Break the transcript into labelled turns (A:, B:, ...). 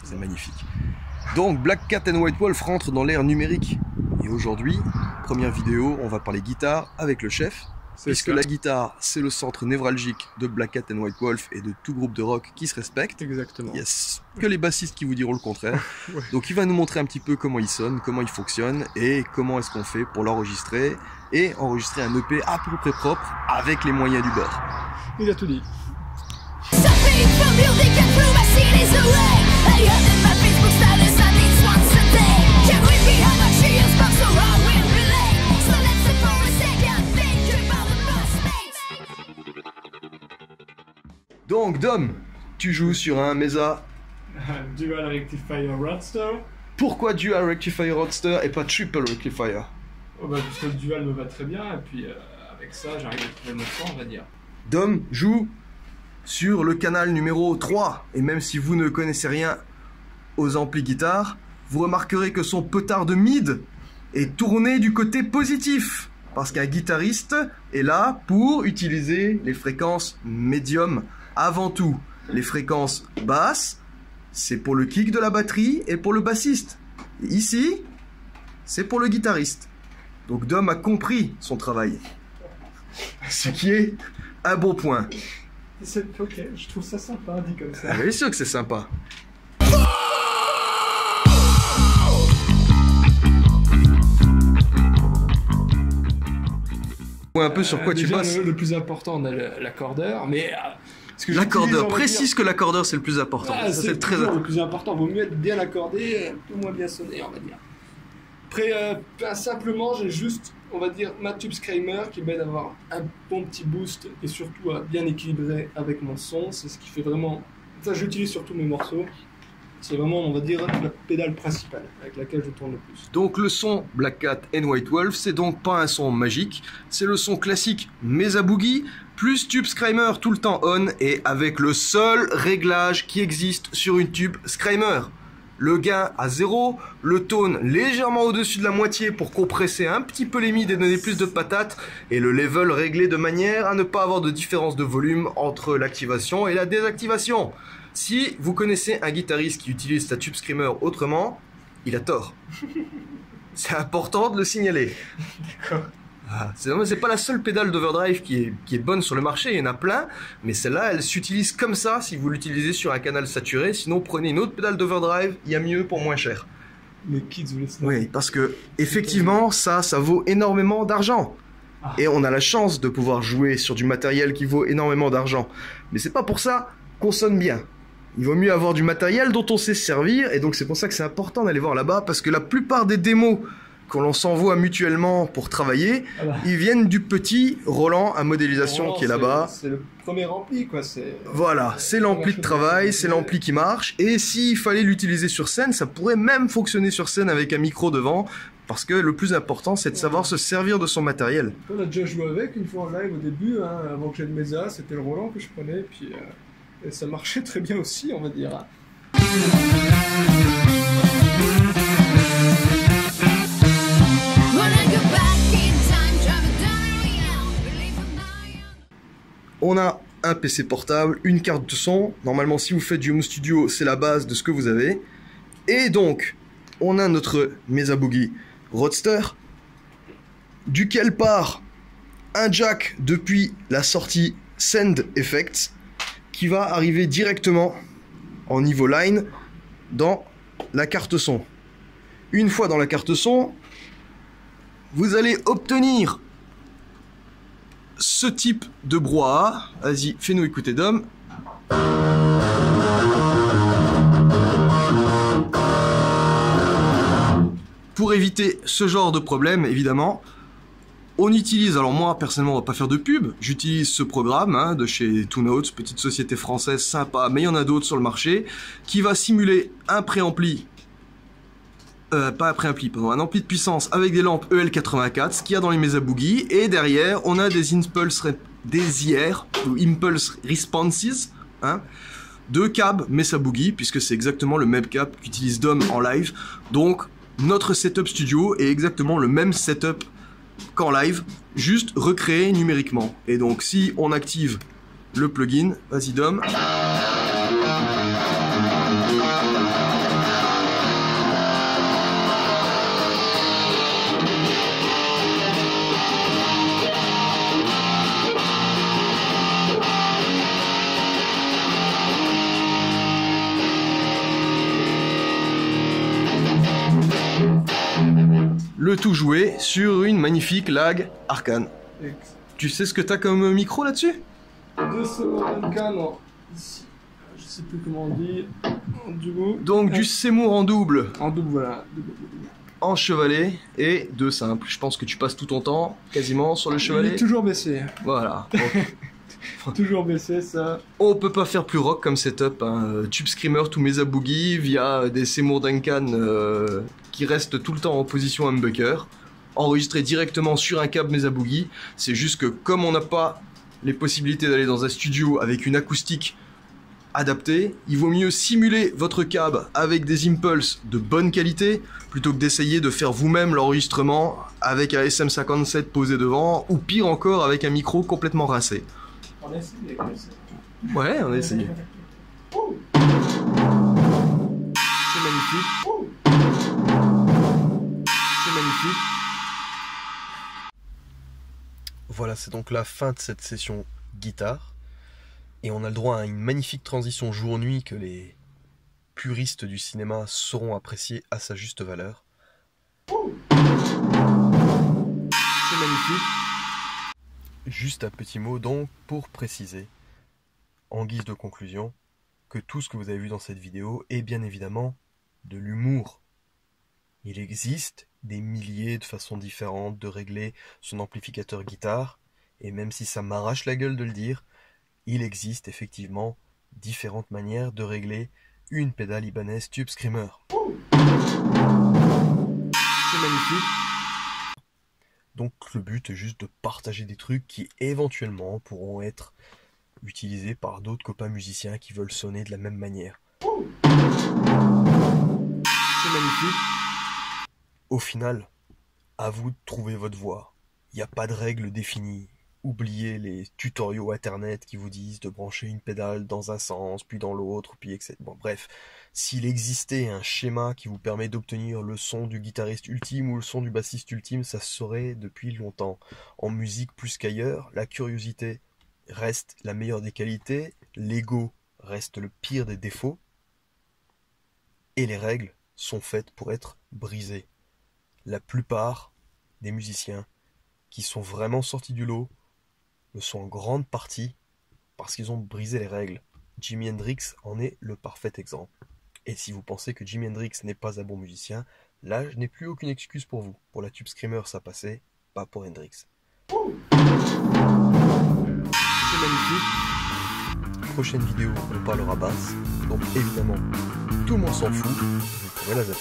A: C'est magnifique. Donc Black Cat and White Wolf rentre dans l'ère numérique. Et aujourd'hui, première vidéo, on va parler guitare avec le chef. Puisque la guitare, c'est le centre névralgique de Black Cat and White Wolf et de tout groupe de rock qui se respecte.
B: Exactement.
A: Yes. Que les bassistes qui vous diront le contraire.
B: Ouais.
A: Donc il va nous montrer un petit peu comment il sonne, comment il fonctionne et comment est-ce qu'on fait pour l'enregistrer et enregistrer un EP à peu près propre avec les moyens du bord.
B: Il a tout dit.
A: Donc Dom, tu joues sur un Mesa.
B: Dual Rectifier Roadster.
A: Pourquoi Dual Rectifier Roadster et pas Triple Rectifier?
B: Oh bah parce que le Dual me va très bien et puis avec ça j'arrive à trouver mon son, on va dire.
A: Dom joue sur le canal numéro 3 et même si vous ne connaissez rien aux amplis guitare, vous remarquerez que son petard de mid est tourné du côté positif parce qu'un guitariste est là pour utiliser les fréquences médium avant tout. Les fréquences basses, c'est pour le kick de la batterie et pour le bassiste. Et ici, c'est pour le guitariste. Donc Dom a compris son travail. Ce qui est un bon point.
B: Ok, je trouve ça sympa dit comme ça.
A: Bien sûr que c'est sympa. Un peu sur quoi tu
B: déjà,
A: bosses.
B: Le plus important, on a l'accordeur, mais...
A: L'accordeur, précise que l'accordeur c'est le plus important.
B: Ah, c'est
A: très
B: le plus important, vaut mieux être bien accordé, un peu moins bien sonné, on va dire. Après, simplement, j'ai juste, on va dire, ma tube Screamer qui m'aide à avoir un bon petit boost et surtout à bien équilibrer avec mon son. C'est ce qui fait vraiment. Ça, j'utilise sur tous mes morceaux. C'est vraiment, on va dire, la pédale principale avec laquelle je tourne le plus.
A: Donc le son Black Cat and White Wolf, c'est donc pas un son magique, c'est le son classique Mesa Boogie, plus tube Screamer tout le temps on, et avec le seul réglage qui existe sur une tube Screamer. Le gain à 0, le tone légèrement au-dessus de la moitié pour compresser un petit peu les mids et donner plus de patates, et le level réglé de manière à ne pas avoir de différence de volume entre l'activation et la désactivation. Si vous connaissez un guitariste qui utilise sa tube Screamer autrement, il a tort. C'est important de le signaler.
B: D'accord.
A: C'est pas la seule pédale d'overdrive qui est bonne sur le marché, il y en a plein, mais celle-là, elle s'utilise comme ça si vous l'utilisez sur un canal saturé, sinon prenez une autre pédale d'overdrive, il y a mieux pour moins cher.
B: Les kids vous laissent.
A: Oui, parce que effectivement, ça vaut énormément d'argent. Et on a la chance de pouvoir jouer sur du matériel qui vaut énormément d'argent. Mais c'est pas pour ça qu'on sonne bien. Il vaut mieux avoir du matériel dont on sait se servir, et donc c'est pour ça que c'est important d'aller voir là-bas, parce que la plupart des démos qu'on s'envoie mutuellement pour travailler, ils viennent du petit Roland à modélisation qui est là-bas.
B: C'est le premier ampli, quoi.
A: Voilà, c'est l'ampli de travail, c'est l'ampli qui marche, et s'il fallait l'utiliser sur scène, ça pourrait même fonctionner sur scène avec un micro devant, parce que le plus important, c'est de savoir se servir de son matériel.
B: On a déjà joué avec une fois en live au début, hein, avant que j'ai le Mesa, c'était le Roland que je prenais, puis et ça marchait très bien aussi, on va dire.
A: On a un PC portable, une carte de son. Normalement, si vous faites du home studio, c'est la base de ce que vous avez. Et donc, on a notre Mesa Boogie Roadster, duquel part un jack depuis la sortie Send Effects, qui va arriver directement en niveau line dans la carte son. Une fois dans la carte son, vous allez obtenir ce type de brouhaha. Vas-y, fais-nous écouter Dom. Pour éviter ce genre de problème, évidemment, on utilise, alors moi personnellement on va pas faire de pub, j'utilise ce programme hein, de chez Two Notes, petite société française sympa, mais il y en a d'autres sur le marché, qui va simuler un préampli, pas un préampli, pardon, un ampli de puissance avec des lampes EL84, ce qu'il y a dans les Mesa Boogie, et derrière on a des impulse responses, hein, de cab Mesa Boogie, puisque c'est exactement le même cab qu'utilise Dom en live, donc notre setup studio est exactement le même setup qu'en live, juste recréé numériquement. Et donc si on active le plugin, vas-y Dom. Le tout joué sur une magnifique lag Arcane. Tu sais ce que t'as comme micro là-dessus?
B: 2 Seymour Duncan, ici. Je sais plus comment on dit.
A: Donc du Seymour en double.
B: En double, voilà. Double.
A: En chevalet et 2 simples. Je pense que tu passes tout ton temps quasiment sur le chevalet.
B: Il est toujours baissé.
A: Voilà.
B: Toujours baissé, ça.
A: On peut pas faire plus rock comme setup. Hein. Tube Screamer to Mesa Boogie via des Seymour Duncan qui restent tout le temps en position humbucker. Enregistré directement sur un câble Mesa Boogie. C'est juste que comme on n'a pas les possibilités d'aller dans un studio avec une acoustique adaptée, il vaut mieux simuler votre cab avec des impulses de bonne qualité plutôt que d'essayer de faire vous-même l'enregistrement avec un SM57 posé devant ou pire encore avec un micro complètement rincé.
B: On a essayé.
A: Ouais, on a essayé. C'est magnifique. C'est magnifique. Voilà, c'est donc la fin de cette session guitare. Et on a le droit à une magnifique transition jour-nuit que les puristes du cinéma sauront apprécier à sa juste valeur. C'est magnifique. Juste un petit mot donc pour préciser, en guise de conclusion, que tout ce que vous avez vu dans cette vidéo est bien évidemment de l'humour. Il existe des milliers de façons différentes de régler son amplificateur guitare, et même si ça m'arrache la gueule de le dire, il existe effectivement différentes manières de régler une pédale Ibanez Tube Screamer. C'est magnifique. Donc le but est juste de partager des trucs qui éventuellement pourront être utilisés par d'autres copains musiciens qui veulent sonner de la même manière. C'est magnifique. Au final, à vous de trouver votre voix. Il n'y a pas de règle définie. Oubliez les tutoriaux internet qui vous disent de brancher une pédale dans un sens, puis dans l'autre, puis etc. Bon, bref, s'il existait un schéma qui vous permet d'obtenir le son du guitariste ultime ou le son du bassiste ultime, ça se saurait depuis longtemps. En musique plus qu'ailleurs, la curiosité reste la meilleure des qualités, l'ego reste le pire des défauts, et les règles sont faites pour être brisées. La plupart des musiciens qui sont vraiment sortis du lot le sont en grande partie parce qu'ils ont brisé les règles. Jimi Hendrix en est le parfait exemple. Et si vous pensez que Jimi Hendrix n'est pas un bon musicien, là je n'ai plus aucune excuse pour vous. Pour la Tube Screamer ça passait, pas pour Hendrix. C'est magnifique. Prochaine vidéo on parlera basse, donc évidemment tout le monde s'en fout, vous pourrez la zapper.